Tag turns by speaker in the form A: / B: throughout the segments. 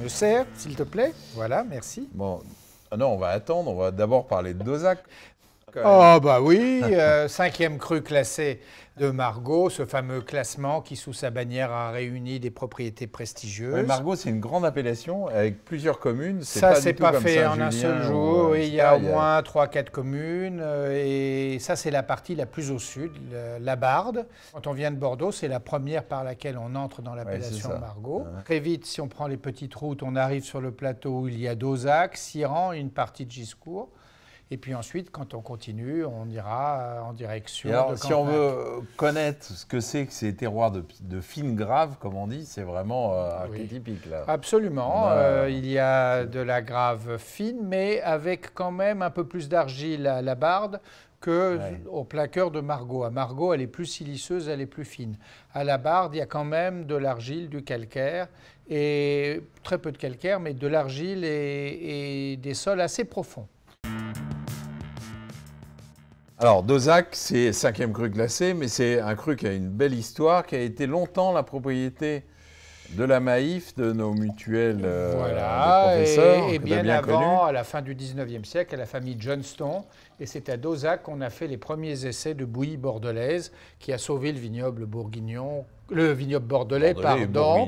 A: me sers, s'il te plaît. Voilà, merci.
B: Bon, ah non, on va attendre. On va d'abord parler de Dozac.
A: Oh bah oui, 5e cru classé de Margaux, ce fameux classement qui sous sa bannière a réuni des propriétés prestigieuses.
B: Ouais, Margaux, c'est une grande appellation avec plusieurs communes.
A: Ça, c'est pas fait en un seul
B: Saint-Julien
A: jour.
B: ou,
A: Il y a au moins 3-4 communes. Et ça, c'est la partie la plus au sud, la Barde. Quand on vient de Bordeaux, c'est la première par laquelle on entre dans l'appellation Margaux. Très vite, si on prend les petites routes, on arrive sur le plateau où il y a Dozac, Siran et une partie de Giscourt. Et puis ensuite, quand on continue, on ira en direction
B: alors,
A: de
B: si on veut connaître ce que c'est que ces terroirs de fine grave, comme on dit, c'est vraiment archétypique, là.
A: Absolument. Il y a de la grave fine, mais avec quand même un peu plus d'argile à la Barde qu'au plein cœur de Margaux. À Margaux, elle est plus siliceuse, elle est plus fine. À la Barde, il y a quand même de l'argile, du calcaire, et très peu de calcaire, mais de l'argile et des sols assez profonds.
B: Alors, Dozac, c'est 5e cru classé, mais c'est un cru qui a une belle histoire, qui a été longtemps la propriété de la Maïf, de nos mutuelles
A: voilà,
B: des professeurs.
A: Et bien avant, à la fin du 19e siècle, à la famille Johnston. Et c'est à Dozac qu'on a fait les premiers essais de bouillie bordelaise qui a sauvé le vignoble bourguignon. Le vignoble bordelais, pardon,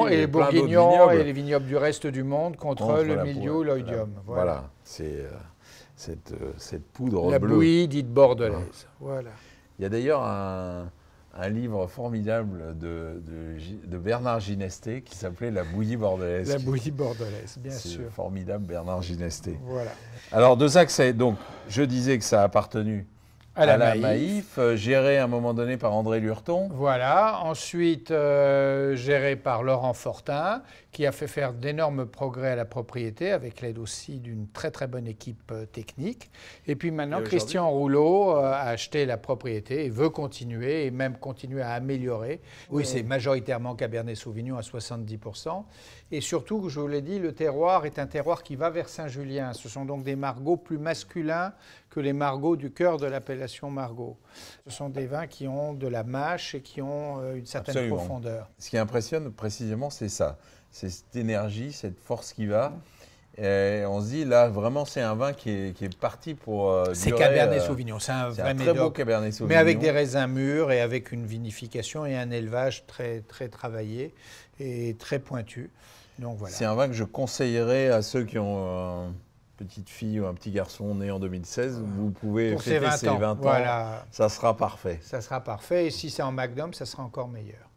A: et les bourguignons et les vignobles du reste du monde contre le mildiou, l'oïdium.
B: Voilà, c'est cette poudre bleue.
A: La bouillie dite bordelaise. Voilà.
B: Il y a d'ailleurs un livre formidable de Bernard Ginesté qui s'appelait La bouillie bordelaise.
A: La bouillie bordelaise, bien sûr.
B: C'est formidable, Bernard Ginesté.
A: Voilà.
B: Alors, Dozac, donc, je disais que ça a appartenu à la Maïf, géré à un moment donné par André Lurton.
A: Voilà, ensuite géré par Laurent Fortin, qui a fait faire d'énormes progrès à la propriété, avec l'aide aussi d'une très très bonne équipe technique. Et puis maintenant, Christian Rouleau a acheté la propriété et veut continuer, et même continuer à améliorer. Oui, c'est majoritairement Cabernet Sauvignon à 70%. Et surtout, je vous l'ai dit, le terroir est un terroir qui va vers Saint-Julien. Ce sont donc des Margaux plus masculins que les Margaux du cœur de l'appellation Margaux. Ce sont des vins qui ont de la mâche et qui ont une certaine profondeur.
B: Ce qui impressionne précisément, c'est ça. C'est cette énergie, cette force qui va. Et on se dit, là, vraiment, c'est un vin qui est parti pour
A: c'est Cabernet Sauvignon, c'est un vrai
B: très beau Cabernet Sauvignon.
A: Mais avec des raisins mûrs et avec une vinification et un élevage très, très travaillé et très pointu. Donc voilà.
B: C'est un vin que je conseillerais à ceux qui ont une petite fille ou un petit garçon né en 2016. Vous pouvez fêter ses 20 ans.
A: Voilà.
B: Ça sera parfait.
A: Ça sera parfait. Et si c'est en Magnum, ça sera encore meilleur.